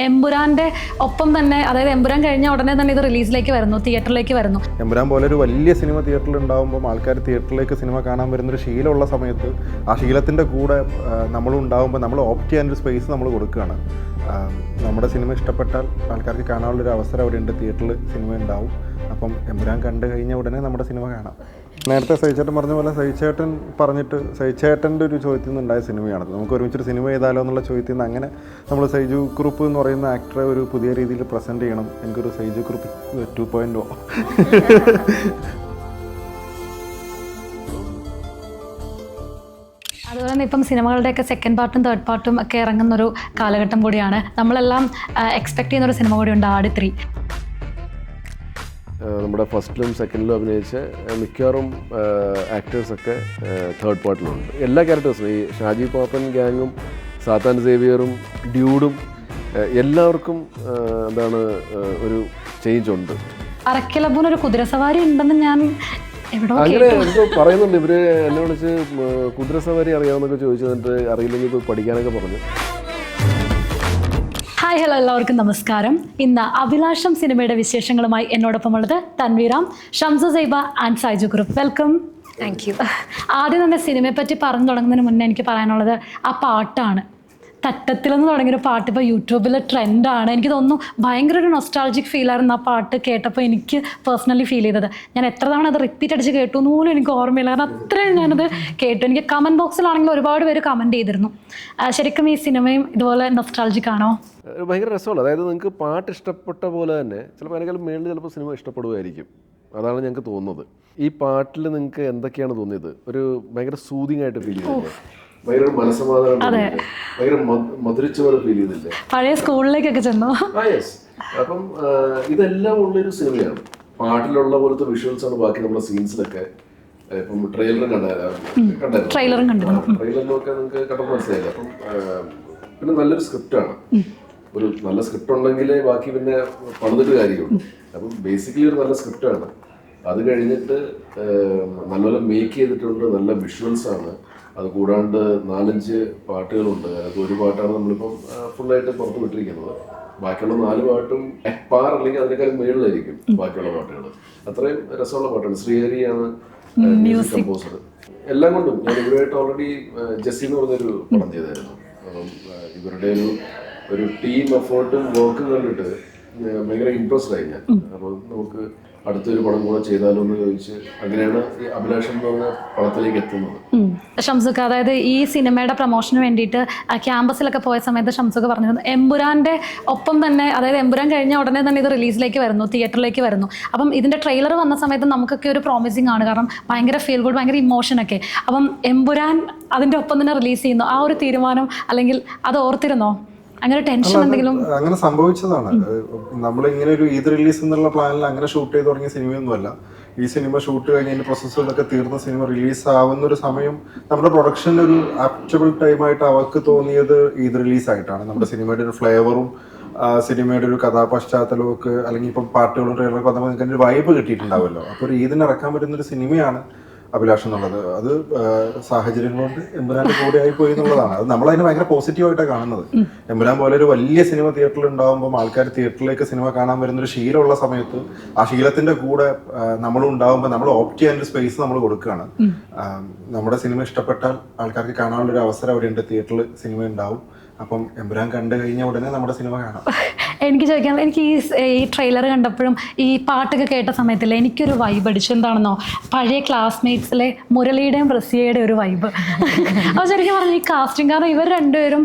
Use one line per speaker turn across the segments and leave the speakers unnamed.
എമ്പുരാന്റെ ഒപ്പം തന്നെ, അതായത് എമ്പുരാൻ കഴിഞ്ഞ ഉടനെ തന്നെ ഇത് റിലീസിലേക്ക് വരുന്നു, തിയേറ്ററിലേക്ക് വരുന്നു.
എമ്പുരാൻ പോലെ ഒരു വലിയ സിനിമ തിയേറ്ററിൽ ഉണ്ടാകുമ്പോൾ ആൾക്കാർ തിയേറ്ററിലേക്ക് സിനിമ കാണാൻ വരുന്നൊരു ശീലമുള്ള സമയത്ത് ആ ശീലത്തിൻ്റെ കൂടെ നമ്മളും ഉണ്ടാകുമ്പോൾ നമ്മൾ ഓപ്റ്റ് ചെയ്യാനൊരു സ്പേസ് നമ്മൾ കൊടുക്കുകയാണ്. നമ്മുടെ സിനിമ ഇഷ്ടപ്പെട്ടാൽ ആൾക്കാർക്ക് കാണാനുള്ളൊരു അവസരം അവിടെ ഉണ്ട്, തിയേറ്ററിൽ സിനിമ ഉണ്ടാവും. അപ്പം എമ്പുരാൻ കണ്ടു കഴിഞ്ഞ ഉടനെ നമ്മുടെ സിനിമ കാണാം. നേരത്തെ സഹിച്ചേട്ടൻ പറഞ്ഞ പോലെ സഹിച്ചേട്ടൻ പറഞ്ഞിട്ട് സഹിച്ചേട്ടൻ്റെ ഒരു ചോദ്യത്തിൽ നിന്നുണ്ടായ സിനിമയാണത്. നമുക്ക് ഒരുമിച്ചൊരു സിനിമ ചെയ്താലോ എന്നുള്ള ചോദ്യത്തിൽ നിന്ന് അങ്ങനെ നമ്മൾ സൈജു കുറുപ്പ് എന്ന് പറയുന്ന ആക്ടറെ ഒരു പുതിയ രീതിയിൽ പ്രസൻറ്റ് ചെയ്യണം. എനിക്കൊരു സൈജു കുറുപ്പ് 2.0.
അതുപോലെ തന്നെ ഇപ്പം സിനിമകളുടെയൊക്കെ സെക്കൻഡ് പാർട്ടും തേർഡ് പാർട്ടും ഒക്കെ ഇറങ്ങുന്നൊരു കാലഘട്ടം കൂടിയാണ്. നമ്മളെല്ലാം എക്സ്പെക്ട് ചെയ്യുന്നൊരു സിനിമ കൂടിയുണ്ട്, ആട് 3.
നമ്മുടെ ഫസ്റ്റിലും സെക്കൻഡിലും അഭിനയിച്ച മിക്കവാറും ആക്ടേഴ്സൊക്കെ തേർഡ് പാർട്ടിലുണ്ട്. എല്ലാ ക്യാരക്ടേഴ്സും, ഈ ഷാജി പാപ്പൻ ഗ്യാങ്ങും സാത്താൻ സേവിയറും ഡ്യൂഡും എല്ലാവർക്കും എന്താണ് ഒരു ചേഞ്ച് ഉണ്ട്.
അറക്കലബൂനൊരു കുതിരസവാരി ഉണ്ടെന്ന് ഞാൻ
അങ്ങനെ എന്തോ പറയുന്നുണ്ട്. ഇവര് എന്നെ വിളിച്ച് കുതിരസവാരി അറിയാമെന്നൊക്കെ ചോദിച്ചു, എന്നിട്ട് അറിയില്ലെങ്കിൽ പോയി പഠിക്കാനൊക്കെ പറഞ്ഞു.
ഹായ് ഹലോ, എല്ലാവർക്കും നമസ്കാരം. ഇന്ന് അഭിലാഷം സിനിമയുടെ വിശേഷങ്ങളുമായി എന്നോടൊപ്പമുള്ളത് തൻവീറാം, Shamsu Saiba and Saiju Kurup. Welcome. Thank you. ആദ്യം തന്നെ സിനിമയെ പറ്റി പറഞ്ഞു തുടങ്ങുന്നതിന് മുന്നേ എനിക്ക് പറയാനുള്ളത് ആ പാട്ടാണ്. തട്ടത്തിലെന്ന് തുടങ്ങിയൊരു പാട്ട് ഇപ്പോൾ യൂട്യൂബിൽ ട്രെൻഡാണ്. എനിക്ക് തോന്നുന്നു ഭയങ്കര ഒരു നൊസ്റ്റാൾജിക് ഫീലായിരുന്നു ആ പാട്ട് കേട്ടപ്പോൾ എനിക്ക് പേഴ്സണലി ഫീൽ ചെയ്തത്. ഞാൻ എത്ര തവണ അത് റിപ്പീറ്റ് അടിച്ച് കേട്ടു എന്ന് പോലും എനിക്ക് ഓർമ്മയില്ല, കാരണം അത്രയും ഞാനത് കേട്ടു. എനിക്ക് കമൻറ്റ് ബോക്സിലാണെങ്കിൽ ഒരുപാട് പേര് കമൻറ്റ് ചെയ്തിരുന്നു. ശരിക്കും ഈ സിനിമയും ഇതുപോലെ നൊസ്റ്റാൾജിക് ആണോ?
ഭയങ്കര രസമുള്ള, അതായത് നിങ്ങൾക്ക് പാട്ട് ഇഷ്ടപ്പെട്ട പോലെ തന്നെ ചിലപ്പോൾ അതിനേക്കാളും മേളിൽ ചിലപ്പോൾ സിനിമ ഇഷ്ടപ്പെടുമായിരിക്കും. അതാണ് ഞങ്ങൾക്ക് തോന്നുന്നത്. ഈ പാട്ടിൽ നിങ്ങൾക്ക് എന്തൊക്കെയാണ് തോന്നിയത്? ഒരു ഭയങ്കര സൂതിങ് ആയിട്ട് ഫീൽ ചെയ്തില്ലേ? ഭയങ്കര മനസ്സമാധാനം, ഭയങ്കര മധുരിച്ച പോലെ ഫീൽ ചെയ്തില്ലേ?
പഴയ സ്കൂളിലേക്കൊക്കെ ചെന്നു.
അപ്പം ഇതെല്ലാം ഉള്ളൊരു സിനിമയാണ്. പാട്ടിലുള്ള പോലത്തെ വിഷ്വൽസ് ആണ് ബാക്കി നമ്മുടെ സീൻസിലൊക്കെ. ഇപ്പം ട്രെയിലറും കണ്ടായിരുന്നു. ട്രെയിലറിലൊക്കെ നിങ്ങൾക്ക് കണ്ടപ്പോൾ മനസ്സിലായില്ല. അപ്പം പിന്നെ നല്ലൊരു സ്ക്രിപ്റ്റാണ്. ഒരു നല്ല സ്ക്രിപ്റ്റ് ഉണ്ടെങ്കിലേ ബാക്കി പിന്നെ പണിതിട്ട് കാര്യമുള്ളൂ. അപ്പം ബേസിക്കലി ഒരു നല്ല സ്ക്രിപ്റ്റാണ്. അത് കഴിഞ്ഞിട്ട് നല്ലപോലെ മേക്ക് ചെയ്തിട്ടുണ്ട്, നല്ല വിഷ്വൽസ് ആണ്. അത് കൂടാണ്ട് 4-5 പാട്ടുകളുണ്ട്. അത് ഒരു പാട്ടാണ് നമ്മളിപ്പം ഫുള്ളായിട്ട് പുറത്ത് വിട്ടിരിക്കുന്നത്. ബാക്കിയുള്ള 4 പാട്ടും പാർ അല്ലെങ്കിൽ അതിനേക്കാളും മേളിലായിരിക്കും ബാക്കിയുള്ള പാട്ടുകൾ. അത്രയും രസമുള്ള പാട്ടാണ്. ശ്രീഹരിയാണ് മ്യൂസിക് കമ്പോസർ. എല്ലാം കൊണ്ടും ഞാൻ ഇവരുമായിട്ട് ഓൾറെഡി ജെസ്സി എന്ന് പറഞ്ഞൊരു പടം ചെയ്തായിരുന്നു. അപ്പം ഇവരുടെ ഒരു ടീം എഫേർട്ടും വർക്കും കണ്ടിട്ട് ഭയങ്കര ഇൻട്രസ്റ്റ് ആയി ഞാൻ. അപ്പോൾ നമുക്ക് അടുത്തൊരു പടം കൂടെ ചെയ്താലോ എന്ന് ചോദിച്ച് അങ്ങനെയാണ് ഈ അഭിലാഷം എന്ന് പറഞ്ഞ പടത്തിലേക്ക് എത്തുന്നത്.
ഷംസുഖ, അതായത് ഈ സിനിമയുടെ പ്രൊമോഷന് വേണ്ടിയിട്ട് ക്യാമ്പസിലൊക്കെ പോയ സമയത്ത് ഷംസുഖ പറഞ്ഞിരുന്നു എമ്പുരാന്റെ ഒപ്പം തന്നെ, അതായത് എമ്പുരാൻ കഴിഞ്ഞ ഉടനെ തന്നെ ഇത് റിലീസിലേക്ക് വരുന്നു, തിയേറ്ററിലേക്ക് വരുന്നു. അപ്പം ഇതിന്റെ ട്രെയിലർ വന്ന സമയത്ത് നമുക്കൊക്കെ ഒരു പ്രോമിസിങ് ആണ്, കാരണം ഭയങ്കര ഫീൽ ഗുഡ്, ഭയങ്കര ഇമോഷനൊക്കെ. അപ്പം എമ്പുരാൻ അതിന്റെ ഒപ്പം തന്നെ റിലീസ് ചെയ്യുന്നു, ആ ഒരു തീരുമാനം അല്ലെങ്കിൽ അത് ഓർത്തിരുന്നോ? അങ്ങനെ ടെൻഷൻ എന്തെങ്കിലും?
അങ്ങനെ സംഭവിച്ചതാണ്. നമ്മളിങ്ങനെ ഒരു ഈദ് റിലീസ് എന്നുള്ള പ്ലാനിൽ അങ്ങനെ ഷൂട്ട് ചെയ്ത് തുടങ്ങിയ സിനിമയൊന്നുമല്ല. ഈ സിനിമ ഷൂട്ട് കഴിഞ്ഞ് അതിൻ്റെ പ്രോസസ്സുകളൊക്കെ തീർന്ന സിനിമ റിലീസ് ആവുന്ന ഒരു സമയം നമ്മുടെ പ്രൊഡക്ഷൻ്റെ ഒരു ആപ്റ്റബിൾ ടൈമായിട്ട് അവർക്ക് തോന്നിയത് ഈദ് റിലീസായിട്ടാണ്. നമ്മുടെ സിനിമയുടെ ഒരു ഫ്ലേവറും സിനിമയുടെ ഒരു കഥാപശ്ചാത്തലവും ഒക്കെ, അല്ലെങ്കിൽ ഇപ്പം പാട്ടുകളും ട്രെയിലറൊക്കെ വന്നപ്പോൾ നിങ്ങൾക്ക് ഒരു വൈബ് കിട്ടിയിട്ടുണ്ടാവുമല്ലോ. അപ്പോൾ ഒരു ഈദിന് ഇറക്കാൻ പറ്റുന്നൊരു സിനിമയാണ് അഭിലാഷം എന്നുള്ളത്. അത് സാഹചര്യങ്ങൾ കൊണ്ട് എമ്പുരാൻ്റെ കൂടെ ആയിപ്പോയി എന്നുള്ളതാണ്. അത് നമ്മളതിനെ ഭയങ്കര പോസിറ്റീവായിട്ടാണ് കാണുന്നത്. എമ്പുരാൻ പോലെ ഒരു വലിയ സിനിമ തിയേറ്ററിൽ ഉണ്ടാകുമ്പോൾ ആൾക്കാർ തിയേറ്ററിലേക്ക് സിനിമ കാണാൻ വരുന്നൊരു ശീലമുള്ള സമയത്ത് ആ ശീലത്തിൻ്റെ കൂടെ നമ്മളും ഉണ്ടാകുമ്പോൾ നമ്മൾ ഓപ്റ്റ് ചെയ്യാനൊരു സ്പേസ് നമ്മൾ കൊടുക്കുകയാണ്. നമ്മുടെ സിനിമ ഇഷ്ടപ്പെട്ടാൽ ആൾക്കാർക്ക് കാണാനുള്ളൊരു അവസരം അവിടെ ഉണ്ട്, തിയേറ്ററിൽ സിനിമ ഉണ്ടാവും. അപ്പം എമ്പുരാൻ കണ്ടു കഴിഞ്ഞ ഉടനെ നമ്മുടെ സിനിമ കാണാം.
എനിക്ക് ചോദിക്കാൻ, എനിക്ക് ഈ ട്രെയിലർ കണ്ടപ്പോഴും ഈ പാട്ടൊക്കെ കേട്ട സമയത്തില്ല എനിക്കൊരു വൈബ് അടിച്ചു. എന്താണെന്നോ, പഴയ ക്ലാസ്മേറ്റ്സിലെ മുരളിയുടെയും റസിയയുടെയും ഒരു വൈബ്. അപ്പോൾ ശരിക്കും പറഞ്ഞു ഈ കാസ്റ്റിംഗ്, കാരണം ഇവർ രണ്ടുപേരും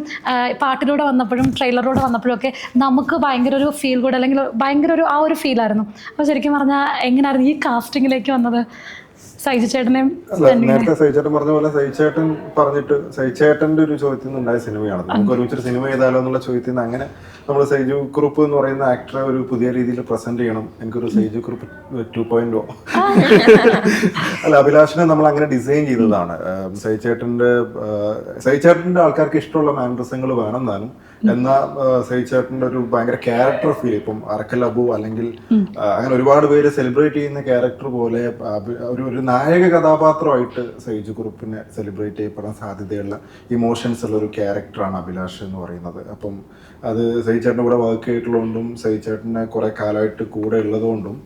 പാട്ടിലൂടെ വന്നപ്പോഴും ട്രെയിലറിലൂടെ വന്നപ്പോഴും ഒക്കെ നമുക്ക് ഭയങ്കര ഒരു ഫീൽ ഗുഡ്, അല്ലെങ്കിൽ ഭയങ്കര ഒരു ആ ഒരു ഫീലായിരുന്നു. അപ്പോൾ ശരിക്കും പറഞ്ഞാൽ എങ്ങനെയായിരുന്നു ഈ കാസ്റ്റിങ്ങിലേക്ക് വന്നത്? സൈജു ചേട്ടനെയും
നേരത്തെ സഹിച്ചേട്ടൻ പറഞ്ഞ പോലെ സഹിച്ചേട്ടൻ പറഞ്ഞിട്ട് സഹിച്ചേട്ടൻ്റെ ഒരു ചോദ്യത്തിൽ നിന്നുണ്ടായ സിനിമയാണ്. നമുക്ക് ഒരുമിച്ചൊരു സിനിമ ചെയ്താലോ എന്നുള്ള ചോദ്യത്തിൽ നിന്ന് അങ്ങനെ നമ്മൾ സൈജു കുറുപ്പ് എന്ന് പറയുന്ന ആക്ടറെ ഒരു പുതിയ രീതിയിൽ പ്രസന്റ് ചെയ്യണം. എനിക്കൊരു സൈജു കുറുപ്പ് 2.0. അല്ല, അഭിലാഷിനെ നമ്മൾ അങ്ങനെ ഡിസൈൻ ചെയ്തതാണ്. സഹിച്ചേട്ടൻ്റെ ആൾക്കാർക്ക് ഇഷ്ടമുള്ള മാനറിസങ്ങൾ വേണം. എന്നാലും എന്നാൽ സഹിച്ചേട്ടൻ്റെ ഒരു ഭയങ്കര ക്യാരക്ടർ ഫീൽ, ഇപ്പം അറക്കൽ അബു അല്ലെങ്കിൽ അങ്ങനെ ഒരുപാട് പേര് സെലിബ്രേറ്റ് ചെയ്യുന്ന ക്യാരക്ടർ പോലെ ഒരു നായക കഥാപാത്രമായിട്ട് സൈജു കുറുപ്പിനെ സെലിബ്രേറ്റ് ചെയ്യപ്പെടാൻ സാധ്യതയുള്ള ഇമോഷൻസ് ഉള്ള ഒരു ക്യാരക്ടറാണ് അഭിലാഷ് എന്ന് പറയുന്നത്. അപ്പം അത് സഹിച്ചേട്ടൻ്റെ കൂടെ വർക്ക് ചെയ്തിട്ടുള്ളതുകൊണ്ടും സഹിച്ചേട്ടനെ കുറെ കാലമായിട്ട് കൂടെ ഉള്ളതുകൊണ്ടും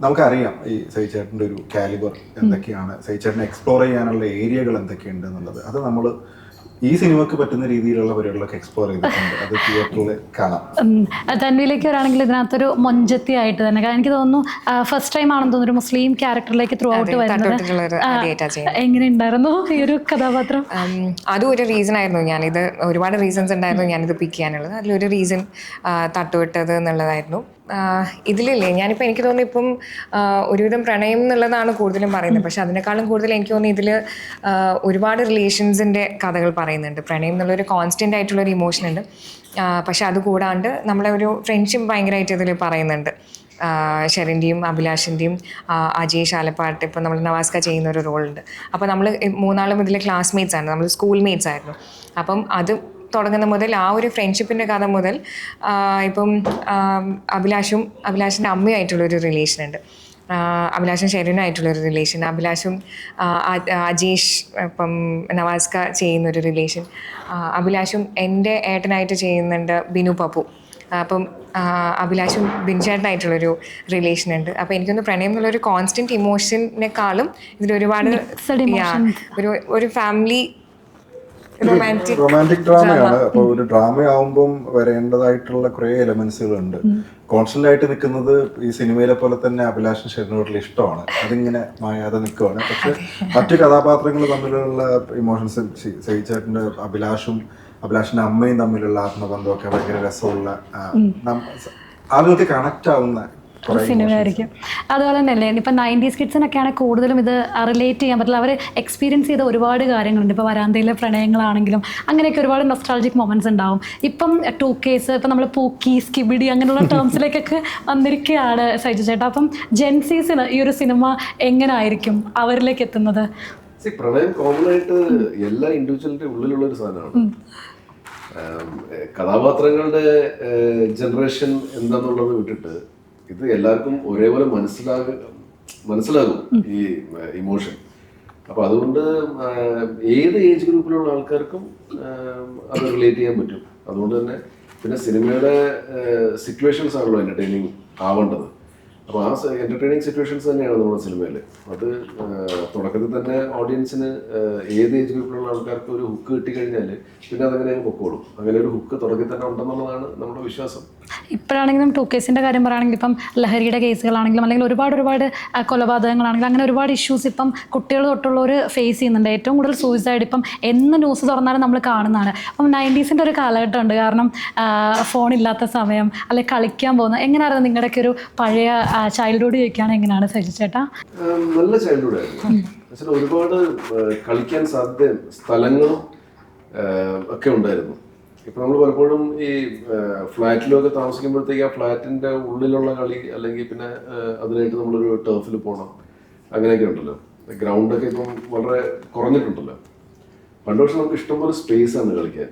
നമുക്കറിയാം ഈ സഹിച്ചേട്ടൻ്റെ ഒരു കാലിബർ എന്തൊക്കെയാണ്, സഹിച്ചേട്ടനെ എക്സ്പ്ലോർ ചെയ്യാനുള്ള ഏരിയകൾ എന്തൊക്കെയുണ്ട് എന്നുള്ളത്. അത് നമ്മൾ ഈ സിനിമക്ക് പറ്റുന്ന രീതിയിലുള്ള പരിപാടികളൊക്കെ എക്സ്പ്ലോർ ചെയ്തിട്ടുണ്ട്. അത് തിയേറ്ററിൽ കാണാം.
തൻവിയിലേക്ക് വരാണെങ്കിൽ ഇതിനകത്തൊരു മൊഞ്ചത്തി ആയിട്ട് തന്നെ, കാരണം എനിക്ക് തോന്നുന്നു ഫസ്റ്റ് ടൈം ആണെന്ന് തോന്നുന്നു ഒരു മുസ്ലിം ക്യാരക്ടറിലേക്ക് ത്രൂ ഔട്ട് വരുന്നത്. എങ്ങനെ ഉണ്ടായിരുന്നു ഈ ഒരു കഥാപാത്രം?
അതും ഒരു റീസൺ ആയിരുന്നു. ഞാനിത് ഒരുപാട് റീസൺസ് ഉണ്ടായിരുന്നു ഞാനിത് പിക്ക് ചെയ്യാനുള്ളത്. അതിലൊരു റീസൺ തട്ടുവിട്ടത് എന്നുള്ളതായിരുന്നു. ഇതിലില്ലേ ഞാനിപ്പോൾ എനിക്ക് തോന്നുന്നു ഇപ്പം ഒരുവിധം പ്രണയം എന്നുള്ളതാണ് കൂടുതലും പറയുന്നത്. പക്ഷെ അതിനേക്കാളും കൂടുതൽ എനിക്ക് തോന്നുന്നു ഇതിൽ ഒരുപാട് റിലേഷൻസിൻ്റെ കഥകൾ പറയുന്നുണ്ട്. പ്രണയം എന്നുള്ളൊരു കോൺസ്റ്റൻ്റ് ആയിട്ടുള്ളൊരു ഇമോഷൻ ഉണ്ട്. പക്ഷെ അത് കൂടാണ്ട് നമ്മളെ ഒരു ഫ്രണ്ട്ഷിപ്പ് ഭയങ്കരമായിട്ട് ഇതിൽ പറയുന്നുണ്ട്. ഷെറിൻ്റെയും അഭിലാഷിൻ്റെയും അജേഷ് ആലപ്പാട്ട് ഇപ്പം നമ്മൾ നവാസ്ക ചെയ്യുന്ന ഒരു റോളുണ്ട്. അപ്പോൾ നമ്മൾ മൂന്നാളും ഇതിൽ ക്ലാസ്മേറ്റ്സ് ആണ്, നമ്മൾ സ്കൂൾ മേറ്റ്സ് ആയിരുന്നു. അപ്പം അത് തുടങ്ങുന്ന മുതൽ ആ ഒരു ഫ്രണ്ട്ഷിപ്പിൻ്റെ കഥ മുതൽ ഇപ്പം അഭിലാഷിൻ്റെ അമ്മയുമായിട്ടുള്ളൊരു റിലേഷൻ ഉണ്ട്, അഭിലാഷും ഷെറിനുമായിട്ടുള്ളൊരു റിലേഷൻ, അഭിലാഷും അജേഷ് ഇപ്പം നവാസ്ക ചെയ്യുന്നൊരു റിലേഷൻ, അഭിലാഷും എൻ്റെ ഏട്ടനായിട്ട് ചെയ്യുന്നുണ്ട് ബിനു പപ്പു. അപ്പം അഭിലാഷും ബിൻചേട്ടനായിട്ടുള്ളൊരു റിലേഷൻ ഉണ്ട്. അപ്പോൾ എനിക്കൊന്ന് പ്രണയം എന്നുള്ളൊരു കോൺസ്റ്റൻറ്റ് ഇമോഷനേക്കാളും ഇതിലൊരുപാട് ഒരു ഫാമിലി
റൊമാൻറ്റിക് ഡ്രാമയാണ്. അപ്പോൾ ഒരു ഡ്രാമ ആവുമ്പം വരേണ്ടതായിട്ടുള്ള കുറേ എലമെന്റ്സുകളുണ്ട്. കോൺസ്റ്റന്റ് ആയിട്ട് നിൽക്കുന്നത് ഈ സിനിമയിലെ പോലെ തന്നെ അഭിലാഷ് ഷെറിനോടുള്ള ഇഷ്ടമാണ്, അതിങ്ങനെ മായാതെ നിൽക്കുവാണ്. പക്ഷെ മറ്റു കഥാപാത്രങ്ങൾ തമ്മിലുള്ള ഇമോഷൻസ്, സഹിച്ചേട്ടൻ്റെ അഭിലാഷിന്റെ അമ്മയും തമ്മിലുള്ള ആത്മബന്ധമൊക്കെ ഭയങ്കര രസമുള്ള, ആളുകൾക്ക് കണക്ട് ആവുന്ന
സിനിമയായിരിക്കും. അതുപോലെ തന്നെ ഇപ്പം 90s കിഡ്സിനൊക്കെയാണ് കൂടുതലും ഇത് റിലേറ്റ് ചെയ്യാൻ പറ്റില്ല. അവർ എക്സ്പീരിയൻസ് ചെയ്ത ഒരുപാട് കാര്യങ്ങളുണ്ട്. ഇപ്പോൾ വരാന്തയിലെ പ്രണയങ്ങളാണെങ്കിലും അങ്ങനെയൊക്കെ ഒരുപാട് നൊസ്റ്റാൾജിക് മൊമെന്റ്സ് ഉണ്ടാവും. ഇപ്പം 2Ks, ഇപ്പം നമ്മൾ പൂക്കി, സ്കിബിഡി അങ്ങനെയുള്ള ടേംസിലേക്കൊക്കെ വന്നിരിക്കുകയാണ് സൈജു ചേട്ടാ. അപ്പം ജെൻസീസിന് ഈ ഒരു സിനിമ എങ്ങനെ ആയിരിക്കും അവരിലേക്ക് എത്തുന്നത്?
പ്രണയം കോമൺ ആയിട്ട് എല്ലാ ഇൻഡിവിജ്വലിന്റെ ഉള്ളിലുള്ള ഒരു സാധനമാണ്. കഥാപാത്രങ്ങളുടെ ജനറേഷൻ എന്താന്നുള്ളത് വിട്ടിട്ട് ഇത് എല്ലാവർക്കും ഒരേപോലെ മനസ്സിലാകും ഈ ഇമോഷൻ. അപ്പൊ അതുകൊണ്ട് ഏത് ഏജ് ഗ്രൂപ്പിലുള്ള ആൾക്കാർക്കും അത് റിലേറ്റ് ചെയ്യാൻ പറ്റും. അതുകൊണ്ട് തന്നെ പിന്നെ സിനിമയുടെ സിറ്റുവേഷൻസ് ആണല്ലോ എന്റർടൈനിങ് ആവേണ്ടത്. അപ്പോൾ ആ എന്റർടൈനിങ് സിറ്റുവേഷൻസ് തന്നെയാണ് നമ്മുടെ സിനിമയിൽ. അത് തുടക്കത്തിൽ തന്നെ ഓഡിയൻസിന് ഏത് ഏജ് ഗ്രൂപ്പിലുള്ള ആൾക്കാർക്ക് ഒരു ഹുക്ക് കിട്ടിക്കഴിഞ്ഞാൽ പിന്നെ അതങ്ങനെ പൊക്കോളും. അങ്ങനെ ഒരു ഹുക്ക് തുടക്കത്തിൽ തന്നെ ഉണ്ടെന്നുള്ളതാണ് നമ്മുടെ വിശ്വാസം.
ഇപ്പോഴാണെങ്കിലും 2Ksൻ്റെ കാര്യം പറയുകയാണെങ്കിൽ ഇപ്പം ലഹരിയുടെ കേസുകളാണെങ്കിലും അല്ലെങ്കിൽ ഒരുപാട് കൊലപാതകങ്ങളാണെങ്കിലും അങ്ങനെ ഒരുപാട് ഇഷ്യൂസ് ഇപ്പം കുട്ടികൾ തൊട്ടുള്ളവർ ഫേസ് ചെയ്യുന്നുണ്ട്. ഏറ്റവും കൂടുതൽ സൂയിസൈഡ് ഇപ്പം എന്ന് ന്യൂസ് തുറന്നാലും നമ്മൾ കാണുന്നതാണ്. അപ്പം 90s ഒരു കാലഘട്ടമുണ്ട്. കാരണം ഫോണില്ലാത്ത സമയം, അല്ലെങ്കിൽ കളിക്കാൻ പോകുന്ന, എങ്ങനെയായിരുന്നു നിങ്ങളുടെയൊക്കെ ഒരു പഴയ ചൈൽഡ്ഹുഡ് ചോദിക്കുകയാണ് എങ്ങനെയാണ് സജി ചേട്ടാ?
നല്ല ചൈൽഡ്ഹുഡ് ആയിരുന്നു. ഒരുപാട് കളിക്കാൻ സാധ്യത സ്ഥലങ്ങളും ഒക്കെ ഉണ്ടായിരുന്നു. ഇപ്പം നമ്മൾ പലപ്പോഴും ഈ ഫ്ലാറ്റിലൊക്കെ താമസിക്കുമ്പോഴത്തേക്ക് ആ ഫ്ലാറ്റിൻ്റെ ഉള്ളിലുള്ള കളി, അല്ലെങ്കിൽ പിന്നെ അതിനായിട്ട് നമ്മളൊരു ടർഫിൽ പോകണം, അങ്ങനെയൊക്കെ ഉണ്ടല്ലോ. ഗ്രൗണ്ടൊക്കെ ഇപ്പം വളരെ കുറഞ്ഞിട്ടുണ്ടല്ലോ. പണ്ട് പക്ഷെ നമുക്ക് ഇഷ്ടംപോലെ സ്പേസ് ആണ് കളിക്കാൻ.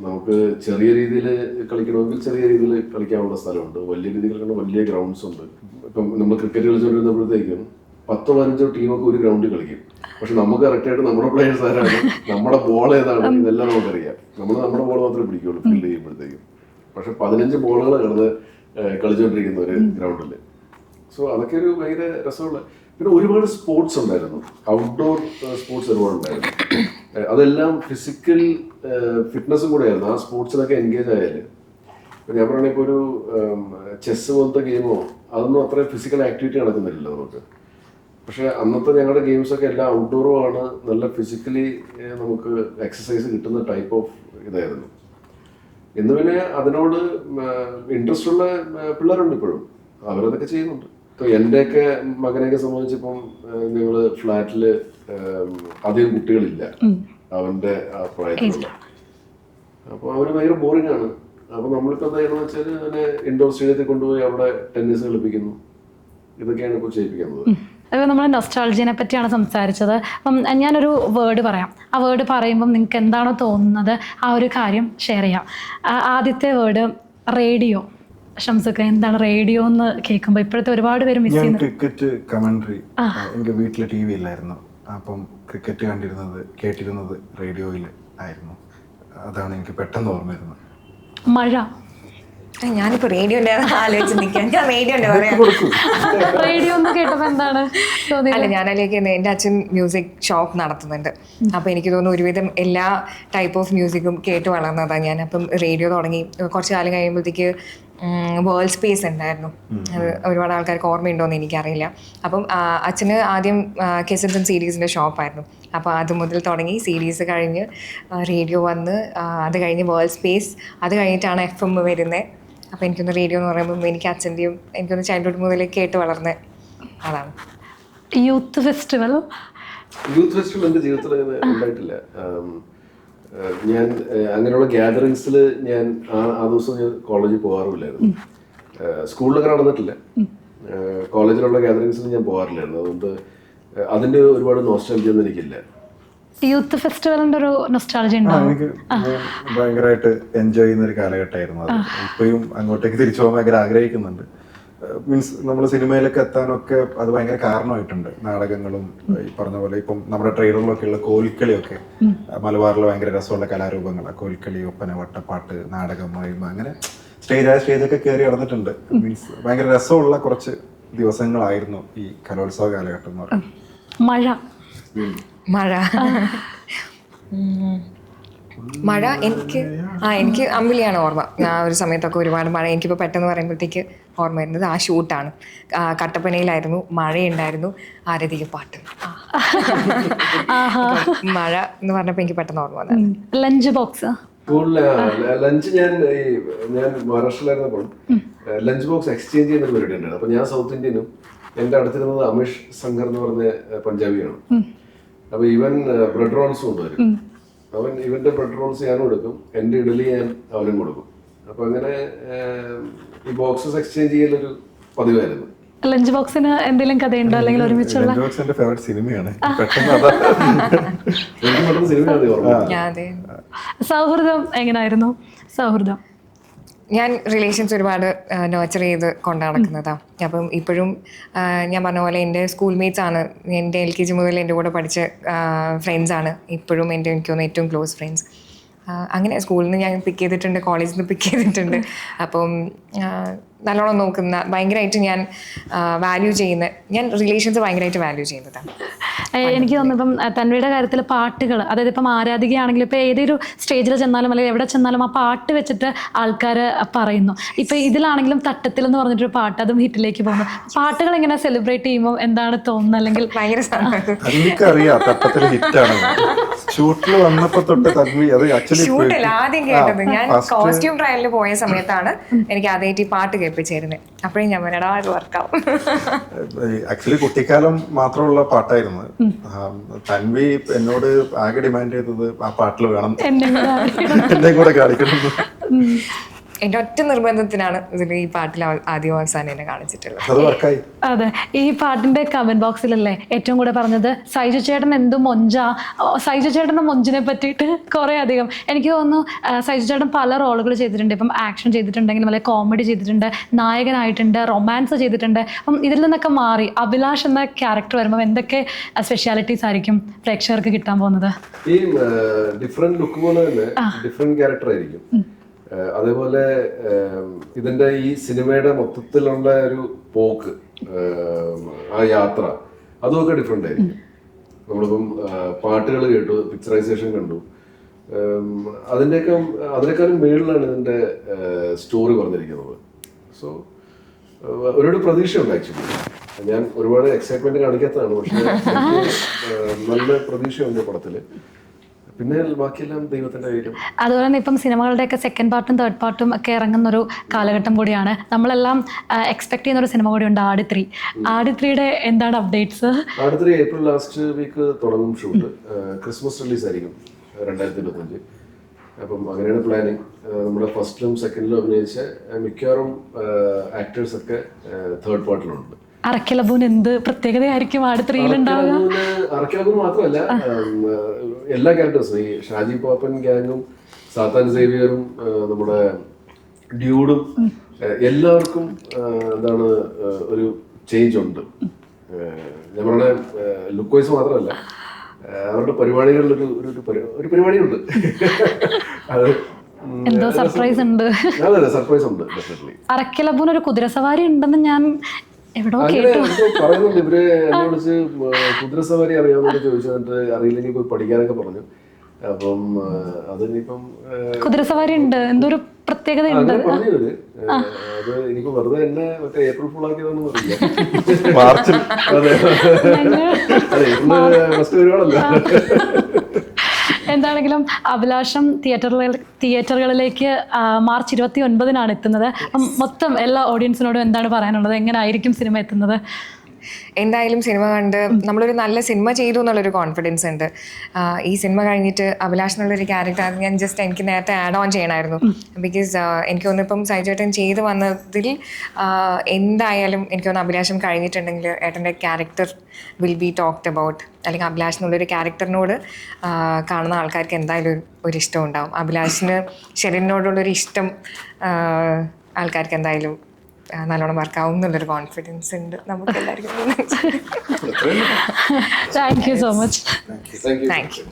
നമുക്ക് ചെറിയ രീതിയിൽ കളിക്കണമെങ്കിൽ ചെറിയ രീതിയിൽ കളിക്കാനുള്ള സ്ഥലമുണ്ട്, വലിയ രീതിയിൽ കളിക്കണം വലിയ ഗ്രൗണ്ട്സ് ഉണ്ട്. ഇപ്പം നമ്മൾ ക്രിക്കറ്റ് കളിച്ചുകൊണ്ടിരുന്നപ്പോഴത്തേക്കും 10-15 ടീമൊക്കെ ഒരു ഗ്രൗണ്ടിൽ കളിക്കും. പക്ഷെ നമുക്ക് കറക്റ്റായിട്ട് നമ്മുടെ പ്ലേയേഴ്സ് ആരാണ്, നമ്മുടെ ബോൾ ഏതാണ്, ഇതെല്ലാം നമുക്കറിയാം. നമ്മുടെ ബോൾ മാത്രമേ പിടിക്കുള്ളൂ ഫീൽഡ് ചെയ്യുമ്പോഴത്തേക്കും. പക്ഷെ 15 ബോളുകൾ കിടന്ന് കളിച്ചുകൊണ്ടിരിക്കുന്ന ഒരു ഗ്രൗണ്ടിൽ. സോ അതൊക്കെ ഒരു ഭയങ്കര രസമുള്ള. പിന്നെ ഒരുപാട് സ്പോർട്സ് ഉണ്ടായിരുന്നു, ഔട്ട്ഡോർ സ്പോർട്സ് ഒരുപാട് ഉണ്ടായിരുന്നു. അതെല്ലാം ഫിസിക്കൽ ഫിറ്റ്നസ്സും കൂടെ ആയിരുന്നു. ആ സ്പോർട്സിലൊക്കെ എൻഗേജ് ആയാൽ, ഇപ്പം ഞാൻ പറയുകയാണെങ്കിൽ ഇപ്പോൾ ഒരു ചെസ് പോലത്തെ ഗെയിമോ അതൊന്നും അത്ര ഫിസിക്കൽ ആക്ടിവിറ്റി നടക്കുന്നില്ലല്ലോ നമുക്ക്. പക്ഷെ അന്നത്തെ ഞങ്ങളുടെ ഗെയിംസൊക്കെ എല്ലാം ഔട്ട്ഡോറും ആണ്, നല്ല ഫിസിക്കലി നമുക്ക് എക്സസൈസ് കിട്ടുന്ന ടൈപ്പ് ഓഫ് ഇതായിരുന്നു. ഇന്ന് പിന്നെ അതിനോട് ഇൻട്രസ്റ്റ് ഉള്ള പിള്ളേരുണ്ട് ഇപ്പോഴും, അവരതൊക്കെ ചെയ്യുന്നുണ്ട്. ഇപ്പോൾ എൻ്റെയൊക്കെ മകനെയൊക്കെ സംബന്ധിച്ചിപ്പം ഞങ്ങൾ ഫ്ലാറ്റിൽ അധികം കുട്ടികളില്ല അവൻ്റെ ആ പ്രായത്തിലുള്ള. അപ്പോൾ അവന് ഭയങ്കര ബോറിംഗ് ആണ്. അപ്പോൾ നമ്മളിപ്പോൾ എന്താ ചെയ്യണമെന്ന് വെച്ചാൽ അവനെ ഇൻഡോർ സ്റ്റേഡിയത്തിൽ കൊണ്ടുപോയി അവിടെ ടെന്നീസ് കളിപ്പിക്കുന്നു. ഇതൊക്കെയാണ് ഇപ്പോൾ ചെയ്യിപ്പിക്കുന്നത്.
അതായത് നമ്മൾ നൊസ്റ്റാൾജിയനെ പറ്റിയാണ് സംസാരിച്ചത്. അപ്പം ഞാനൊരു വേർഡ് പറയാം. ആ വേർഡ് പറയുമ്പം നിങ്ങൾക്ക് എന്താണോ തോന്നുന്നത് ആ ഒരു കാര്യം ഷെയർ ചെയ്യാം. ആദ്യത്തെ വേർഡ് റേഡിയോ. ഷംസൊക്കെ എന്താണ് റേഡിയോ എന്ന് കേൾക്കുമ്പോൾ ഇപ്പോഴത്തെ ഒരുപാട് പേര് മിസ്
ഞാൻ
ചെയ്യുന്നത്?
ക്രിക്കറ്റ് കമന്ററി, എനിക്ക് വീട്ടിൽ ടി വി ഇല്ലായിരുന്നു, അപ്പം ക്രിക്കറ്റ് കേട്ടിരുന്നത് റേഡിയോയിൽ ആയിരുന്നു. അതാണ് എനിക്ക് പെട്ടെന്ന് ഓർമ്മ വരുന്നത്.
മഴ.
ഞാനിപ്പോ റേഡിയോ ആലോചിച്ച് നിൽക്കാൻ, ഞാൻ റേഡിയോ പറയാം.
റേഡിയോ എന്ന് കേട്ടപ്പോൾ എന്താണ് തോന്നിയത്?
അല്ല, ഞാനതിലേക്ക് എൻ്റെ അച്ഛൻ മ്യൂസിക് ഷോപ്പ് നടത്തുന്നുണ്ട്. അപ്പോൾ എനിക്ക് തോന്നുന്നു ഒരുവിധം എല്ലാ ടൈപ്പ് ഓഫ് മ്യൂസിക്കും കേട്ട് വളർന്നതാണ് ഞാൻ. അപ്പം റേഡിയോ തുടങ്ങി കുറച്ച് കാലം കഴിയുമ്പോഴത്തേക്ക് വേൾഡ് സ്പേസ് ഉണ്ടായിരുന്നു. അത് ഒരുപാട് ആൾക്കാർക്ക് ഓർമ്മയുണ്ടോയെന്ന് എനിക്കറിയില്ല. അപ്പം അച്ഛന് ആദ്യം കെസറ്റ്സ് ആൻഡ് സീരീസിൻ്റെ ഷോപ്പായിരുന്നു. അപ്പോൾ അത് മുതൽ തുടങ്ങി സീരീസ് കഴിഞ്ഞ് റേഡിയോ വന്ന്, അത് കഴിഞ്ഞ് വേൾഡ് സ്പേസ്, അത് കഴിഞ്ഞിട്ടാണ് FM വരുന്നത്. അപ്പോൾ എനിക്കൊന്ന് റേഡിയോ എന്ന് പറയുമ്പോൾ എനിക്ക് അച്ഛൻ്റെയും എനിക്കൊന്ന് ചൈൽഡ്ഹുഡ് മുതൽ കേട്ട് വളർന്നത് അതാണ്.
യൂത്ത് ഫെസ്റ്റിവൽ
എൻ്റെ ജീവിതത്തിൽ അങ്ങനെ ഉണ്ടായിട്ടില്ല. ഞാൻ അങ്ങനെയുള്ള ഗ്യാതറിങ്സിൽ ഞാൻ ആ ദിവസം ഞാൻ കോളേജിൽ പോകാറില്ലായിരുന്നു. സ്കൂളിലൊക്കെ നടന്നിട്ടില്ല, കോളേജിലുള്ള ഗ്യാതറിങ്സിൽ ഞാൻ പോകാറില്ലായിരുന്നു. അതുകൊണ്ട് അതിൻ്റെ ഒരുപാട് നോസ്റ്റാൾജിയ ഒന്നും എനിക്കില്ല.
യൂത്ത് ഫെസ്റ്റിവലിന്റെ ഒരു നൊസ്റ്റാൾജി ഉണ്ടോ?
എനിക്ക് ഭയങ്കരമായിട്ട് എൻജോയ് ചെയ്യുന്ന ഒരു കാലഘട്ടമായിരുന്നു അത്. ഇപ്പോഴും അങ്ങോട്ടേക്ക് തിരിച്ചു പോകാൻ ഭയങ്കര ആഗ്രഹിക്കുന്നുണ്ട്. മീൻസ് നമ്മൾ സിനിമയിലൊക്കെ എത്താനൊക്കെ അത് ഭയങ്കര കാരണമായിട്ടുണ്ട്. നാടകങ്ങളും ഈ പറഞ്ഞ പോലെ ഇപ്പം നമ്മുടെ ട്രെയിലറിലൊക്കെ ഉള്ള കോൽക്കളിയൊക്കെ മലബാറിലെ ഭയങ്കര രസമുള്ള കലാരൂപങ്ങളാണ്. കോൽക്കളി, ഒപ്പന, വട്ടപ്പാട്ട്, നാടകം, മഹിമ, അങ്ങനെ സ്റ്റേജൊക്കെ കയറി നടന്നിട്ടുണ്ട്. മീൻസ് ഭയങ്കര രസമുള്ള കുറച്ച് ദിവസങ്ങളായിരുന്നു ഈ കലോത്സവ കാലഘട്ടം എന്ന് പറയുന്നത്.
മഴ മഴ എനിക്ക് അമ്പിളിയാണ് ഓർമ്മ. ആ ഒരു സമയത്തൊക്കെ ഒരുപാട് മഴ എനിക്കിപ്പോൾ പെട്ടെന്ന് പറയുമ്പോഴത്തേക്ക് ഓർമ്മ വരുന്നത് ആ ഷൂട്ടാണ്. കട്ടപ്പനയിലായിരുന്നു, മഴയുണ്ടായിരുന്നു, ആരതിക്ക് പാട്ട്. മഴ എന്ന് പറഞ്ഞപ്പോൾ എനിക്ക് പെട്ടെന്ന് ഓർമ്മ വന്നത്.
Lunch box.
ലഞ്ച് ഞാൻ മഹാരാഷ്ട്രയിലായിരുന്നപ്പോൾ ലഞ്ച് ബോക്സ് എക്സ്ചേഞ്ച് ചെയ്യുന്ന ഒരു പരിപാടി ഉണ്ടായിരുന്നു. അപ്പോൾ ഞാൻ സൗത്ത് ഇന്ത്യനും എൻ്റെ അടുത്തിരുന്നത് അമിഷ് ശങ്കർ എന്ന് പറഞ്ഞ പഞ്ചാബിയാണ്. അപ്പോൾ ഇവൻ ബ്രെഡ് റോൾസ് കൊണ്ടുവരും. അവൻ ഇവന്റെ ബ്രെഡ് റോൾസ് ഞാനും കൊടുക്കും, എൻ്റെ ഇഡലി ഞാൻ അവനും കൊടുക്കും. അപ്പൊ അങ്ങനെ ഈ ബോക്സസ് എക്സ്ചേഞ്ച് ചെയ്യലൊരു പതിവായിരുന്നു.
ലഞ്ച് ബോക്സിന് എന്തെങ്കിലും കഥയുണ്ടോ അല്ലെങ്കിൽ ഒരുമിച്ചുള്ള?
ലഞ്ച് ബോക്സ് എൻ്റെ ഫേവറേറ്റ് സിനിമയാണ്.
സൗഹൃദം എങ്ങനെയായിരുന്നു? സൗഹൃദം
ഞാൻ റിലേഷൻസ് ഒരുപാട് നേർച്ചർ ചെയ്ത് കൊണ്ടു നടക്കുന്നതാണ്. അപ്പം ഇപ്പോഴും ഞാൻ പറഞ്ഞ പോലെ എൻ്റെ സ്കൂൾമേറ്റ്സ് ആണ്, എൻ്റെ LKG മുതൽ എൻ്റെ കൂടെ പഠിച്ച ഫ്രണ്ട്സാണ് ഇപ്പോഴും എനിക്ക് തോന്നുന്നു ഏറ്റവും ക്ലോസ് ഫ്രണ്ട്സ്. അങ്ങനെ സ്കൂളിൽ നിന്ന് ഞാൻ പിക്ക് ചെയ്തിട്ടുണ്ട്, കോളേജിൽ നിന്ന് പിക്ക് ചെയ്തിട്ടുണ്ട്. അപ്പം നല്ലോണം നോക്കുന്ന, ഭയങ്കരമായിട്ട് ഞാൻ വാല്യൂ ചെയ്യുന്ന, ഞാൻ റിലേഷൻസ് ഭയങ്കരമായിട്ട് വാല്യൂ ചെയ്യുന്നതാണ്.
എനിക്ക് തോന്നുന്നു ഇപ്പം തൻവിയുടെ കാര്യത്തിൽ പാട്ടുകൾ, അതായത് ഇപ്പം ആരാധികയാണെങ്കിലും ഇപ്പോൾ ഏതൊരു സ്റ്റേജിൽ ചെന്നാലും അല്ലെങ്കിൽ എവിടെ ചെന്നാലും ആ പാട്ട് വെച്ചിട്ട് ആൾക്കാർ പറയുന്നു. ഇപ്പം ഇതിലാണെങ്കിലും തട്ടത്തിൽ എന്ന് പറഞ്ഞിട്ടൊരു പാട്ട്, അതും ഹിറ്റിലേക്ക് പോകുന്നു. പാട്ടുകൾ ഇങ്ങനെ സെലിബ്രേറ്റ് ചെയ്യുമ്പോൾ എന്താണ് തോന്നുന്നത്? അല്ലെങ്കിൽ
ഭയങ്കര
എനിക്കറിയാം തട്ടത്തിൽ ഹിറ്റാണ്. ഷൂട്ടിൽ വന്നപ്പോൾ തൊട്ട് തൻവി അത്
ഷൂട്ടിൽ ആദ്യം കേട്ടത് ഞാൻ കോസ്റ്റ്യൂം ട്രയലിൽ പോയ സമയത്താണ് എനിക്ക് ആദ്യമായിട്ട് ഈ പാട്ട് കേൾപ്പിച്ചിരുന്നത്. അപ്പോഴും ഞാൻ പറയടാ അത് വർക്കാവും.
ആക്ച്വലി കുട്ടിക്കാലം മാത്രമുള്ള പാട്ടായിരുന്നു. തൻവി എന്നോട് ആകെ ഡിമാൻഡ് ചെയ്തത് ആ പാട്ടിൽ വേണം, എന്നെ കൂടെ കാണിക്കണം.
എൻ്റെ ഒറ്റ നിർബന്ധത്തിനാണ് ഇതിൽ ഈ പാട്ടിൽ ആദ്യം അവസാനം എന്നെ കാണിച്ചിട്ടുള്ളത്.
അതെ, ഈ പാട്ടിന്റെ കമന്റ് ബോക്സിലല്ലേ ഏറ്റവും കൂടെ പറഞ്ഞത് സൈജു ചേട്ടൻ എന്തും മൊഞ്ചാ. സൈജു ചേട്ടൻ്റെ മൊഞ്ചിനെ പറ്റിയിട്ട് കുറേ അധികം എനിക്ക് തോന്നുന്നു. സൈജു ചേട്ടൻ പല റോളുകൾ ചെയ്തിട്ടുണ്ട്. ഇപ്പം ആക്ഷൻ ചെയ്തിട്ടുണ്ടെങ്കിലും അല്ലെങ്കിൽ കോമഡി ചെയ്തിട്ടുണ്ട്, നായകനായിട്ടുണ്ട്, റൊമാൻസ് ചെയ്തിട്ടുണ്ട്. അപ്പം ഇതിൽ നിന്നൊക്കെ മാറി അഭിലാഷ് എന്ന ക്യാരക്ടർ വരുമ്പോൾ എന്തൊക്കെ സ്പെഷ്യാലിറ്റീസ് ആയിരിക്കും പ്രേക്ഷകർക്ക് കിട്ടാൻ പോകുന്നത്?
ഈ ഡിഫറെന്റ് ലുക്ക് പോലെ തന്നെ ഡിഫറെന്റ് ക്യാരക്ടർ ആയിരിക്കും. അതേപോലെ ഇതിന്റെ ഈ സിനിമയുടെ മൊത്തത്തിലുള്ള ഒരു പോക്ക്, ആ യാത്ര, അതുമൊക്കെ ഡിഫറെന്റ് ആയിരിക്കും. നമ്മളിപ്പം പാട്ടുകൾ കേട്ടു, പിക്ചറൈസേഷൻ കണ്ടു, അതിനേക്കാളും മേളിലാണ് ഇതിന്റെ സ്റ്റോറി പറഞ്ഞിരിക്കുന്നത്. സോ ഒരുപാട് പ്രതീക്ഷയുണ്ട്. ആക്ച്വലി ഞാൻ ഒരുപാട് എക്സൈറ്റ്മെന്റ് കാണിക്കാത്തതാണ്, പക്ഷെ നല്ല പ്രതീക്ഷയുണ്ട് പടത്തില്. പിന്നെ ബാക്കിയെല്ലാം ദൈവത്തിന്റെ കയ്യിലും.
അതുപോലെ തന്നെ ഇപ്പം സിനിമകളുടെയൊക്കെ സെക്കൻഡ് പാർട്ടും തേർഡ് പാർട്ടും ഒക്കെ ഇറങ്ങുന്ന ഒരു കാലഘട്ടം കൂടിയാണ്. നമ്മളെല്ലാം എക്സ്പെക്ട് ചെയ്യുന്ന ഒരു സിനിമ കൂടിയുണ്ട്, ആട് 3. ആട് 3യുടെ എന്താണ് അപ്ഡേറ്റ്സ്?
ആട് 3 ഏപ്രിൽ ലാസ്റ്റ് വീക്ക് തുടങ്ങും ഷൂട്ട്. ക്രിസ്മസ് റിലീസ് ആയിരിക്കും 2025. അപ്പം അങ്ങനെയാണ് പ്ലാനിങ്. നമ്മുടെ ഫസ്റ്റിലും സെക്കൻഡിലും അഭിനയിച്ച മിക്കവാറും ആക്ടേഴ്സ് ഒക്കെ തേർഡ് പാർട്ടിലുണ്ട്.
അറക്കലബൂന് എന്ത് പ്രത്യേകതയായിരിക്കും അടുത്ത റീലുണ്ടാവുക?
അറക്കലബൂന് മാത്രമല്ല, എല്ലാ ക്യാരക്ടേഴ്സും ഈ ഷാജി പാപ്പൻ ഗ്യാങ്ങും സാത്താൻ സേവിയറും നമ്മുടെ ഡ്യൂഡും എല്ലാവർക്കും എന്താണ് ഒരു ചേഞ്ച് ഉണ്ട്. ഞാൻ പറഞ്ഞ ലുക്ക് വൈസ് മാത്രമല്ല, അവരുടെ പരിപാടികളിൽ ഒരു പരിപാടിയുണ്ട്. അത്
എന്തോ സർപ്രൈസ് ഉണ്ട്.
അതെ, സർപ്രൈസ് ഉണ്ട് ഡെഫിനറ്റ്ലി.
അറക്കലബൂന് ഒരു കുതിരസവാരി ഉണ്ടെന്ന് ഞാൻ എവിടോ കേട്ടു.
പറയുന്നുണ്ട്. ഇവര് എന്നെ വിളിച്ച് കുതിരസവാരി അറിയാമെന്നൊക്കെ ചോദിച്ചു, എന്നിട്ട് അറിയില്ലെങ്കിൽ പോയി പഠിക്കാനൊക്കെ പറഞ്ഞു. അപ്പം അതിനിപ്പം
കുതിരസവാരി ഉണ്ട്, എന്തോ ഒരു പ്രത്യേകത ഉണ്ട്.
പറഞ്ഞത് അത് എനിക്ക് വെറുതെ എന്നെ മറ്റേ ഏപ്രിൽ ഫുൾ ആക്കിയതൊന്നും അറിയില്ല.
മാർച്ചിൽ
അതെ അതെ, ഫസ്റ്റ് ഒരുപാടല്ല.
എന്താണെങ്കിലും അഭിലാഷം തിയേറ്ററുകളിലേക്ക് മാർച്ച് 29-നാണ് എത്തുന്നത്. മൊത്തം എല്ലാ ഓഡിയൻസിനോടും എന്താണ് പറയാനുള്ളത്? എങ്ങനെ ആയിരിക്കും സിനിമ എത്തുന്നത്?
എന്തായാലും സിനിമ കണ്ട് നമ്മളൊരു നല്ല സിനിമ ചെയ്തു എന്നുള്ളൊരു കോൺഫിഡൻസ് ഉണ്ട്. ഈ സിനിമ കഴിഞ്ഞിട്ട് അഭിലാഷ് എന്നുള്ളൊരു ക്യാരക്ടർ ഞാൻ എനിക്ക് നേരത്തെ ആഡ് ഓൺ ചെയ്യണമായിരുന്നു. ബിക്കോസ് എനിക്ക് തോന്നിപ്പം സൈജേട്ടൻ ചെയ്ത് വന്നതിൽ എന്തായാലും എനിക്ക് തോന്നുന്നു അഭിലാഷം കഴിഞ്ഞിട്ടുണ്ടെങ്കിൽ ഏട്ടൻ്റെ character will be talked about. അല്ലെങ്കിൽ അഭിലാഷ് എന്നുള്ളൊരു ക്യാരക്ടറിനോട് കാണുന്ന ആൾക്കാർക്ക് എന്തായാലും ഒരു ഇഷ്ടം ഉണ്ടാവും. അഭിലാഷിന് ഷെറിനോടുള്ളൊരു ഇഷ്ടം ആൾക്കാർക്ക് എന്തായാലും നല്ലോണം വർക്കാവും എന്നുള്ളൊരു കോൺഫിഡൻസ് ഉണ്ട് നമുക്ക് എല്ലാവർക്കും.
Thank you so much.
Thank you.
Thank you.